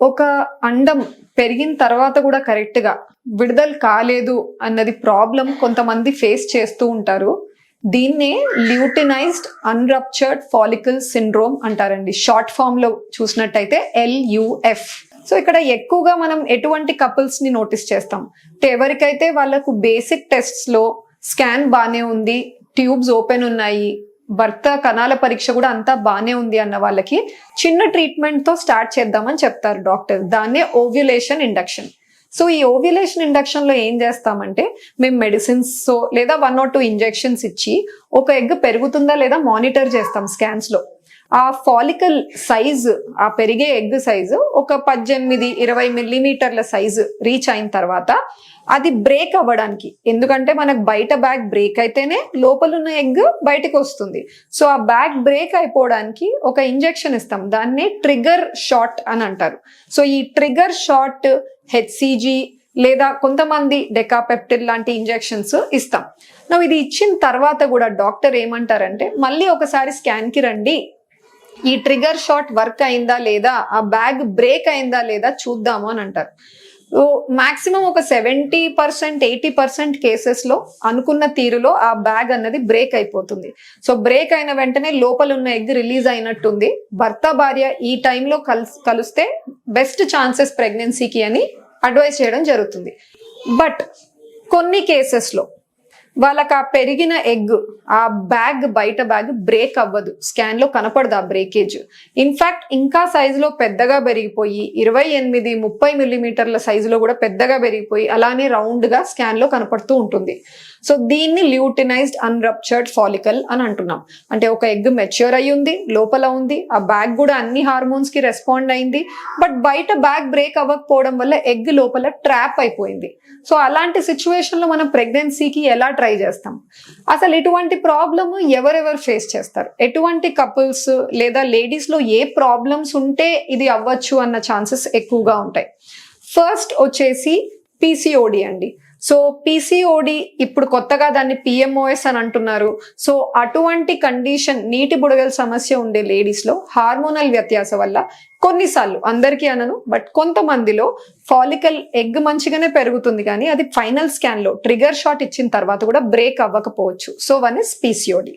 ఒక అండం పెరిగిన తర్వాత కూడా కరెక్ట్ గా విడుదల కాలేదు అన్నది ప్రాబ్లం కొంతమంది ఫేస్ చేస్తూ ఉంటారు. దీన్నే ల్యూటినైజ్డ్ అన్రప్చర్డ్ ఫాలికల్ సిండ్రోమ్ అంటారండి. షార్ట్ ఫామ్ లో చూసినట్టయితే LUF. సో ఇక్కడ ఎక్కువగా మనం ఎటువంటి కపుల్స్ ని నోటీస్ చేస్తాం అంటే ఎవరికైతే వాళ్ళకు బేసిక్ టెస్ట్స్ లో స్కాన్ బానే ఉంది, ట్యూబ్స్ ఓపెన్ ఉన్నాయి, భర్త కణాల పరీక్ష కూడా అంతా బానే ఉంది అన్న వాళ్ళకి చిన్న ట్రీట్మెంట్ తో స్టార్ట్ చేద్దామని చెప్తారు డాక్టర్. దాన్నే ఓవ్యులేషన్ ఇండక్షన్. సో ఈ ఓవ్యులేషన్ ఇండక్షన్ లో ఏం చేస్తామంటే మేము మెడిసిన్స్ లేదా 1 or 2 ఇంజెక్షన్స్ ఇచ్చి ఒక ఎగ్ పెరుగుతుందా లేదా మానిటర్ చేస్తాం స్కాన్స్ లో. ఆ ఫాలికల్ సైజు, ఆ పెరిగే ఎగ్ సైజు ఒక 18-20 మిల్లీమీటర్ల సైజు రీచ్ అయిన తర్వాత అది బ్రేక్ అవ్వడానికి, ఎందుకంటే మనకు బయట బ్యాగ్ బ్రేక్ అయితేనే లోపల ఉన్న ఎగ్ బయటకు వస్తుంది. సో ఆ బ్యాగ్ బ్రేక్ అయిపోవడానికి ఒక ఇంజెక్షన్ ఇస్తాం, దాన్ని ట్రిగర్ షాట్ అని అంటారు. సో ఈ ట్రిగర్ షాట్ HCG లేదా కొంతమంది డెకాపెప్టిన్ లాంటి ఇంజెక్షన్స్ ఇస్తాం. ఇది ఇచ్చిన తర్వాత కూడా డాక్టర్ ఏమంటారంటే మళ్ళీ ఒకసారి స్కాన్ కి రండి, ఈ ట్రిగర్ షాట్ వర్క్ అయిందా లేదా, ఆ బ్యాగ్ బ్రేక్ అయిందా లేదా చూద్దాము అని అంటారు. మాక్సిమం ఒక 70%-80% కేసెస్ లో అనుకున్న తీరులో ఆ బ్యాగ్ అన్నది బ్రేక్ అయిపోతుంది. సో బ్రేక్ అయిన వెంటనే లోపల ఉన్న ఎగ్ రిలీజ్ అయినట్టుంది, భర్త భార్య ఈ టైంలో కలిస్తే బెస్ట్ ఛాన్సెస్ ప్రెగ్నెన్సీకి అని అడ్వైస్ చేయడం జరుగుతుంది. బట్ కొన్ని కేసెస్ లో వాళ్ళకి ఆ పెరిగిన ఎగ్, ఆ బ్యాగ్ బయట బ్యాగ్ బ్రేక్ అవ్వదు, స్కాన్ లో కనపడదు ఆ బ్రేకేజ్. ఇన్ఫాక్ట్ ఇంకా సైజులో పెద్దగా పెరిగిపోయి 28-30 మిల్లీమీటర్ల సైజులో కూడా పెద్దగా పెరిగిపోయి అలానే రౌండ్ గా స్కాన్ లో కనపడుతూ ఉంటుంది. సో దీన్ని ల్యూటినైజ్డ్ అన్రప్చర్డ్ ఫాలికల్ అని అంటున్నాం. అంటే ఒక ఎగ్ మెచ్యూర్ అయ్యి ఉంది, లోపల ఉంది, ఆ బ్యాగ్ కూడా అన్ని హార్మోన్స్ కి రెస్పాండ్ అయింది, బట్ బయట బ్యాగ్ బ్రేక్ అవ్వకపోవడం వల్ల ఎగ్ లోపల ట్రాప్ అయిపోయింది. సో అలాంటి సిచ్యువేషన్ లో మనం ప్రెగ్నెన్సీకి ఎలా ట్రై చేస్తాం? అసలు ఇటువంటి ప్రాబ్లమ్ ఎవరెవరు ఫేస్ చేస్తారు, ఎటువంటి కపుల్స్ లేదా లేడీస్ లో ఏ ప్రాబ్లమ్స్ ఉంటే ఇది అవ్వచ్చు అన్న ఛాన్సెస్ ఎక్కువగా ఉంటాయి. ఫస్ట్ వచ్చేసి PCOD అండి. సో PCOD ఇప్పుడు కొత్తగా దాన్ని PMOS అని అంటున్నారు. సో అటువంటి కండిషన్, నీటి బుడగల సమస్య ఉండే లేడీస్ లో హార్మోనల్ వ్యత్యాసం వల్ల కొన్నిసార్లు, అందరికీ అనను బట్ కొంతమందిలో ఫాలికల్ ఎగ్ మంచిగానే పెరుగుతుంది కానీ అది ఫైనల్ స్కాన్ లో ట్రిగర్ షాట్ ఇచ్చిన తర్వాత కూడా బ్రేక్ అవ్వకపోవచ్చు. So 1 is PCOD.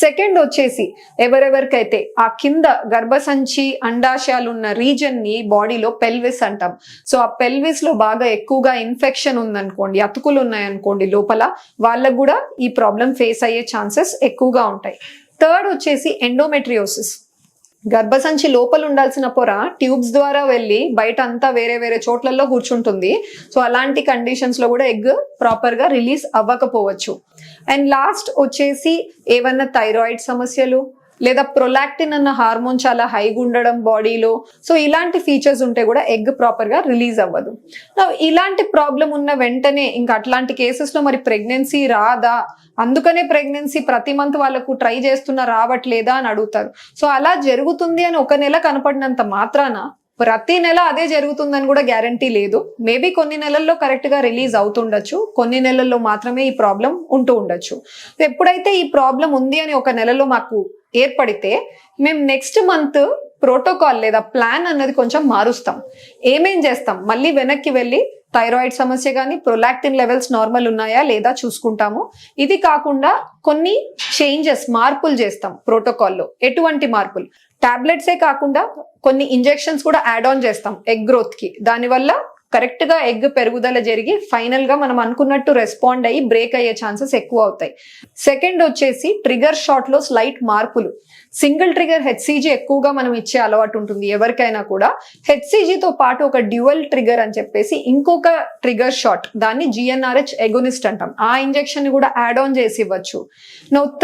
సెకండ్ వచ్చేసి ఎవరెవరికైతే ఆ కింద గర్భసంచి అండాశయాలు ఉన్న రీజన్ ని బాడీలో పెల్విస్ అంటాం. సో ఆ పెల్విస్ లో బాగా ఎక్కువగా ఇన్ఫెక్షన్ ఉందనుకోండి, అతుకులు ఉన్నాయనుకోండి లోపల, వాళ్ళకు కూడా ఈ ప్రాబ్లం ఫేస్ అయ్యే ఛాన్సెస్ ఎక్కువగా ఉంటాయి. థర్డ్ వచ్చేసి ఎండోమెట్రియోసిస్. గర్భసంచి లోపల ఉండాల్సిన పొర ట్యూబ్స్ ద్వారా వెళ్ళి బయట అంతా వేరే వేరే చోట్లలో కూర్చుంటుంది. సో అలాంటి కండిషన్స్ లో కూడా ఎగ్ ప్రాపర్ గా రిలీజ్ అవ్వకపోవచ్చు. అండ్ లాస్ట్ వచ్చేసి ఏమన్నా థైరాయిడ్ సమస్యలు లేదా ప్రొలాక్టిన్ అన్న హార్మోన్ చాలా హైగా ఉండడం బాడీలో, సో ఇలాంటి ఫీచర్స్ ఉంటే కూడా ఎగ్ ప్రాపర్ గా రిలీజ్ అవ్వదు. ఇలాంటి ప్రాబ్లం ఉన్న వెంటనే ఇంకా అట్లాంటి కేసెస్ లో మరి ప్రెగ్నెన్సీ రాదా, అందుకనే ప్రెగ్నెన్సీ ప్రతి మంత్ వాళ్ళకు ట్రై చేస్తున్నా రావట్లేదా అని అడుగుతారు. సో అలా జరుగుతుంది అని ఒక నెల కనపడినంత మాత్రాన ప్రతి నెల అదే జరుగుతుందని కూడా గ్యారంటీ లేదు. మేబీ కొన్ని నెలల్లో కరెక్ట్ గా రిలీజ్ అవుతుండొచ్చు, కొన్ని నెలల్లో మాత్రమే ఈ ప్రాబ్లం ఉంటూ ఉండొచ్చు. ఎప్పుడైతే ఈ ప్రాబ్లం ఉంది అని ఒక నెలలో మాకు ఏర్పడితే మేము నెక్స్ట్ మంత్ ప్రోటోకాల్ లేదా ప్లాన్ అన్నది కొంచెం మారుస్తాం. ఏమేం చేస్తాం, మళ్ళీ వెనక్కి వెళ్ళి థైరాయిడ్ సమస్య కానీ ప్రొలాక్టిన్ లెవెల్స్ నార్మల్ ఉన్నాయా లేదా చూసుకుంటాము. ఇది కాకుండా కొన్ని చేంజెస్, మార్పులు చేస్తాం ప్రోటోకాల్లో. ఎటువంటి మార్పులు? టాబ్లెట్సే కాకుండా కొన్ని ఇంజెక్షన్స్ కూడా యాడ్ ఆన్ చేస్తాం ఎగ్ గ్రోత్ కి. దానివల్ల కరెక్ట్ గా ఎగ్ పెరుగుదల జరిగి ఫైనల్ గా మనం అనుకున్నట్టు రెస్పాండ్ అయ్యి బ్రేక్ అయ్యే ఛాన్సెస్ ఎక్కువ అవుతాయి. సెకండ్ వచ్చేసి ట్రిగర్ షాట్ లో స్లైట్ మార్పులు. సింగిల్ ట్రిగర్ HCG ఎక్కువగా మనం ఇచ్చే అలవాటు ఉంటుంది ఎవరికైనా కూడా. HCG తో పాటు ఒక డ్యూయల్ ట్రిగర్ అని చెప్పేసి ఇంకొక ట్రిగర్ షాట్, దాన్ని GnRH ఎగోనిస్ట్ అంటాం, ఆ ఇంజెక్షన్ ని కూడా యాడ్ ఆన్ చేసి ఇవ్వచ్చు.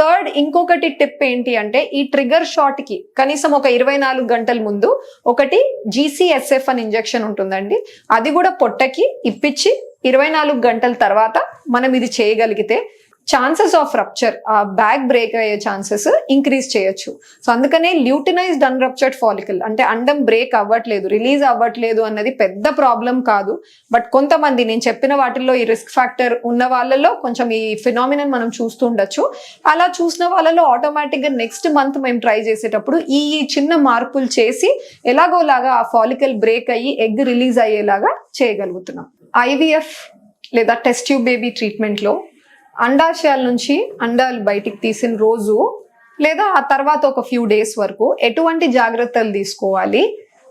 థర్డ్ ఇంకొకటి టిప్ ఏంటి అంటే ఈ ట్రిగర్ షాట్ కి కనీసం ఒక 24 గంటల ముందు ఒకటి GCSF అని ఇంజెక్షన్ ఉంటుందండి. అది కూడా పొట్టకి ఇప్పించి 24 గంటల తర్వాత మనం ఇది చేయగలిగితే ఛాన్సెస్ ఆఫ్ రప్చర్, ఆ బ్యాగ్ బ్రేక్ అయ్యే ఛాన్సెస్ ఇంక్రీజ్ చేయొచ్చు. సో అందుకనే ల్యూటినైజ్డ్ అన్రప్చర్డ్ ఫాలికల్ అంటే అండం బ్రేక్ అవ్వట్లేదు, రిలీజ్ అవ్వట్లేదు అన్నది పెద్ద ప్రాబ్లం కాదు. బట్ కొంతమంది నేను చెప్పిన వాటిల్లో ఈ రిస్క్ ఫ్యాక్టర్ ఉన్న వాళ్ళలో కొంచెం ఈ ఫినామినన్ మనం చూస్తూ ఉండొచ్చు. అలా చూసిన వాళ్ళలో ఆటోమేటిక్ గా నెక్స్ట్ మంత్ మేము ట్రై చేసేటప్పుడు ఈ చిన్న మార్పులు చేసి ఎలాగోలాగా ఆ ఫాలికల్ బ్రేక్ అయ్యి ఎగ్ రిలీజ్ అయ్యేలాగా చేయగలుగుతున్నాం. ఐవీఎఫ్ లేదా టెస్ట్ ట్యూబ్ బేబీ ట్రీట్మెంట్ లో అండాశయాల నుంచి అండాలు బయటికి తీసిన రోజు లేదా ఆ తర్వాత ఒక ఫ్యూ డేస్ వరకు ఎటువంటి జాగ్రత్తలు తీసుకోవాలి,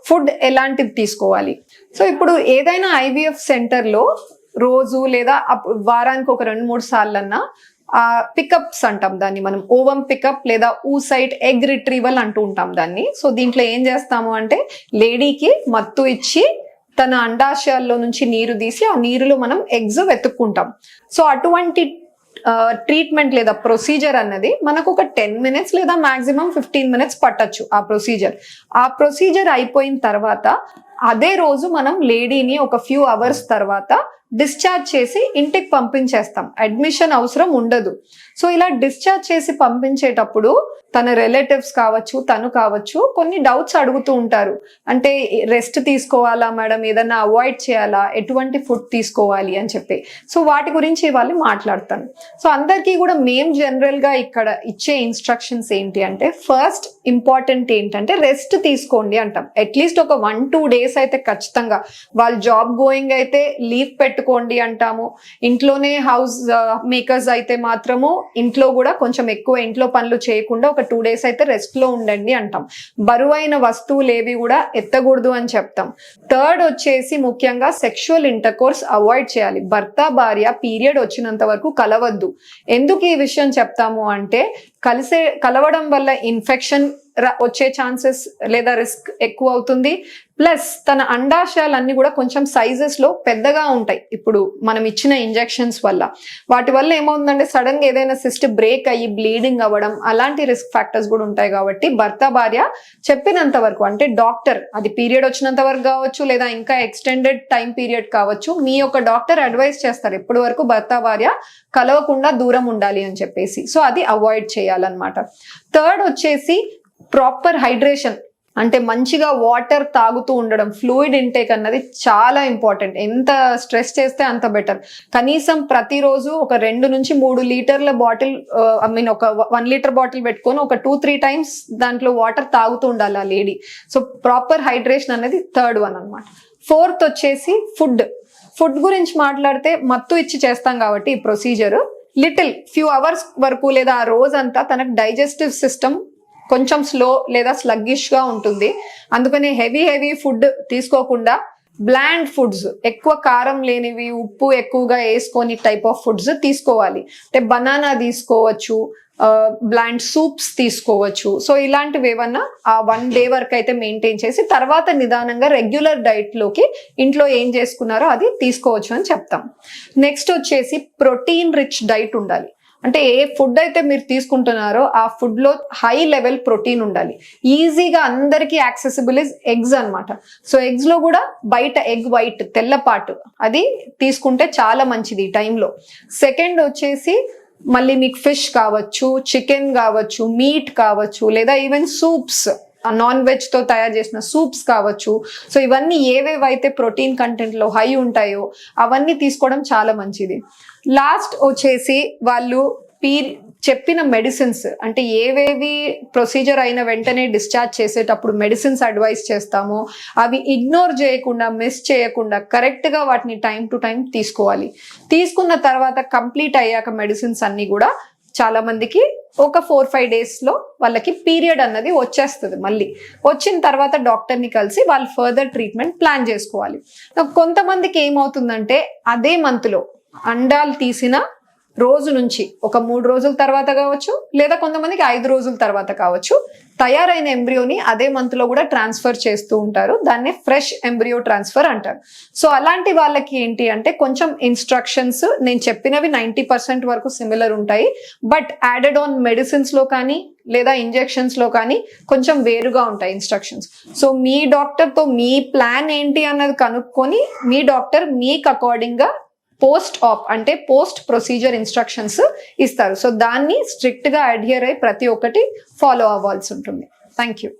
ఫుడ్ ఎలాంటిది తీసుకోవాలి. సో ఇప్పుడు ఏదైనా ఐవీఎఫ్ సెంటర్లో రోజు లేదా వారానికి ఒక 2-3 సార్లన్నా పికప్స్ అంటాం దాన్ని మనం, ఓవం పికప్ లేదా ఊసైట్ ఎగ్ రిట్రీవల్ అంటూ ఉంటాం దాన్ని. సో దీంట్లో ఏం చేస్తాము అంటే లేడీకి మత్తు ఇచ్చి తన అండాశయాల్లో నుంచి నీరు తీసి ఆ నీరులో మనం ఎగ్స్ వెతుక్కుంటాం. సో అటువంటి ట్రీట్మెంట్ లేదా ప్రొసీజర్ అన్నది మనకు ఒక 10 minutes లేదా మాక్సిమం 15 minutes పట్టచ్చు ఆ ప్రొసీజర్ అయిపోయిన తర్వాత అదే రోజు మనం లేడీని ఒక ఫ్యూ అవర్స్ తర్వాత డిశ్చార్జ్ చేసి ఇంటికి పంపించేస్తాం, అడ్మిషన్ అవసరం ఉండదు. సో ఇలా డిశ్చార్జ్ చేసి పంపించేటప్పుడు తన రిలేటివ్స్ కావచ్చు, తను కావచ్చు, కొన్ని డౌట్స్ అడుగుతూ ఉంటారు. అంటే రెస్ట్ తీసుకోవాలా మేడం, ఏదన్నా అవాయిడ్ చేయాలా, ఎటువంటి ఫుడ్ తీసుకోవాలి అని చెప్పి. సో వాటి గురించి ఇవాళ మాట్లాడతాను. సో అందరికీ కూడా మేము జనరల్ గా ఇక్కడ ఇచ్చే ఇన్స్ట్రక్షన్స్ ఏంటి అంటే, ఫస్ట్ ఇంపార్టెంట్ ఏంటంటే రెస్ట్ తీసుకోండి అంటాం. అట్లీస్ట్ ఒక 1-2 days అయితే ఖచ్చితంగా. వాళ్ళు జాబ్ గోయింగ్ అయితే లీవ్ పెట్టుకోండి అంటాము. ఇంట్లోనే హౌస్ మేకర్స్ అయితే మాత్రము ఇంట్లో కూడా కొంచెం ఎక్కువ ఇంట్లో పనులు చేయకుండా ఒక 2 days అయితే రెస్ట్ లో ఉండండి అంటాం. బరువైన వస్తువులు ఏవి కూడా ఎత్తకూడదు అని చెప్తాం. థర్డ్ వచ్చేసి ముఖ్యంగా సెక్షువల్ ఇంటర్కోర్స్ అవాయిడ్ చేయాలి. భర్త భార్య పీరియడ్ వచ్చినంత వరకు కలవద్దు. ఎందుకు ఈ విషయం చెప్తాము అంటే కలవడం వల్ల ఇన్ఫెక్షన్ వచ్చే ఛాన్సెస్ లేదా రిస్క్ ఎక్కువ అవుతుంది. ప్లస్ తన అండాశయాలన్నీ కూడా కొంచెం సైజెస్ లో పెద్దగా ఉంటాయి ఇప్పుడు మనం ఇచ్చిన ఇంజెక్షన్స్ వల్ల. వాటి వల్ల ఏమవుతుందంటే సడన్ గా ఏదైనా సిస్ట్ బ్రేక్ అయ్యి బ్లీడింగ్ అవ్వడం అలాంటి రిస్క్ ఫ్యాక్టర్స్ కూడా ఉంటాయి. కాబట్టి భర్త భార్య చెప్పినంత వరకు, అంటే డాక్టర్ అది పీరియడ్ వచ్చినంత వరకు కావచ్చు లేదా ఇంకా ఎక్స్టెండెడ్ టైం పీరియడ్ కావచ్చు, మీ యొక్క డాక్టర్ అడ్వైస్ చేస్తారు ఎప్పటి వరకు భర్త భార్య కలవకుండా దూరం ఉండాలి అని చెప్పేసి. సో అది అవాయిడ్ చేయాలన్నమాట. థర్డ్ వచ్చేసి ప్రాపర్ హైడ్రేషన్, అంటే మంచిగా వాటర్ తాగుతూ ఉండడం. ఫ్లూయిడ్ ఇంటేక్ అన్నది చాలా ఇంపార్టెంట్. ఎంత స్ట్రెస్ చేస్తే అంత బెటర్. కనీసం ప్రతిరోజు ఒక 2-3 లీటర్ల బాటిల్, ఒక 1 liter బాటిల్ పెట్టుకొని ఒక 2-3 times దాంట్లో వాటర్ తాగుతూ ఉండాలి ఆ లేడీ. సో ప్రాపర్ హైడ్రేషన్ అనేది థర్డ్ వన్ అనమాట. ఫోర్త్ వచ్చేసి ఫుడ్ గురించి మాట్లాడితే మత్తు ఇచ్చి చేస్తాం కాబట్టి ఈ ప్రొసీజర్ ఫ్యూ అవర్స్ వరకు లేదా ఆ రోజంతా తనకు డైజెస్టివ్ సిస్టమ్ కొంచెం స్లో లేదా స్లగ్గిష్ గా ఉంటుంది. అందుకని హెవీ ఫుడ్ తీసుకోకుండా బ్లాండ్ ఫుడ్స్, ఎక్కువ కారం లేనివి, ఉప్పు ఎక్కువగా వేసుకొని టైప్ ఆఫ్ ఫుడ్స్ తీసుకోవాలి. అంటే బనానా తీసుకోవచ్చు, బ్లాండ్ సూప్స్ తీసుకోవచ్చు. సో ఇలాంటివి ఏమన్నా ఆ 1 day వరకు అయితే మెయింటైన్ చేసి తర్వాత నిదానంగా రెగ్యులర్ డైట్ లోకి ఇంట్లో ఏం చేసుకున్నారో అది తీసుకోవచ్చు అని చెప్తాం. నెక్స్ట్ వచ్చేసి ప్రోటీన్ రిచ్ డైట్ ఉండాలి. అంటే ఏ ఫుడ్ అయితే మీరు తీసుకుంటున్నారో ఆ ఫుడ్ లో హై లెవెల్ ప్రోటీన్ ఉండాలి. ఈజీగా అందరికీ యాక్సెసిబుల్ ఇస్ ఎగ్స్ అనమాట. సో ఎగ్స్ లో కూడా బయట ఎగ్ వైట్ తెల్లపాటు అది తీసుకుంటే చాలా మంచిది ఈ టైంలో. సెకండ్ వచ్చేసి మళ్ళీ మీకు ఫిష్ కావచ్చు, చికెన్ కావచ్చు, మీట్ కావచ్చు, లేదా ఈవెన్ సూప్స్, నాన్ వెజ్ తో తయారు చేసిన సూప్స్ కావచ్చు. సో ఇవన్నీ ఏవేవైతే ప్రోటీన్ కంటెంట్ లో హై ఉంటాయో అవన్నీ తీసుకోవడం చాలా మంచిది. లాస్ట్ వచ్చేసి వాళ్ళు చెప్పిన మెడిసిన్స్, అంటే ఏవేవి ప్రొసీజర్ అయిన వెంటనే డిశ్చార్జ్ చేసేటప్పుడు మెడిసిన్స్ అడ్వైస్ చేస్తామో అవి ఇగ్నోర్ చేయకుండా, మిస్ చేయకుండా కరెక్ట్ గా వాటిని టైం టు టైం తీసుకోవాలి. తీసుకున్న తర్వాత కంప్లీట్ అయ్యాక మెడిసిన్స్ అన్ని కూడా చాలా మందికి ఒక 4-5 days లో వాళ్ళకి పీరియడ్ అన్నది వచ్చేస్తుంది. మళ్ళీ వచ్చిన తర్వాత డాక్టర్ని కలిసి వాళ్ళు ఫర్దర్ ట్రీట్మెంట్ ప్లాన్ చేసుకోవాలి. కొంతమందికి ఏమవుతుందంటే అదే మంత్ లో అండాలు తీసిన రోజు నుంచి ఒక 3 రోజుల తర్వాత కావచ్చు, లేదా కొంతమందికి 5 రోజుల తర్వాత కావచ్చు, తయారైన ఎంబ్రియోని అదే మంత్ లో కూడా ట్రాన్స్ఫర్ చేస్తూ ఉంటారు. దాన్ని ఫ్రెష్ ఎంబ్రియో ట్రాన్స్ఫర్ అంటారు. సో అలాంటి వాళ్ళకి ఏంటి అంటే కొంచెం ఇన్స్ట్రక్షన్స్ నేను చెప్పినవి 90% వరకు సిమిలర్ ఉంటాయి. బట్ యాడెడ్ ఆన్ మెడిసిన్స్ లో కానీ లేదా ఇంజెక్షన్స్ లో కానీ కొంచెం వేరుగా ఉంటాయి ఇన్స్ట్రక్షన్స్. సో మీ డాక్టర్ తో మీ ప్లాన్ ఏంటి అన్నది కనుక్కొని మీ డాక్టర్ మీకు అకార్డింగ్ గా పోస్ట్ ఆప్ అంటే పోస్ట్ ప్రొసీజర్ ఇన్స్ట్రక్షన్స్ ఇస్తారు. సో దాన్ని స్ట్రిక్ట్ గా అడ్హియర్ అయి ప్రతి ఒక్కటి ఫాలో అవ్వాల్సి ఉంటుంది. Thank you.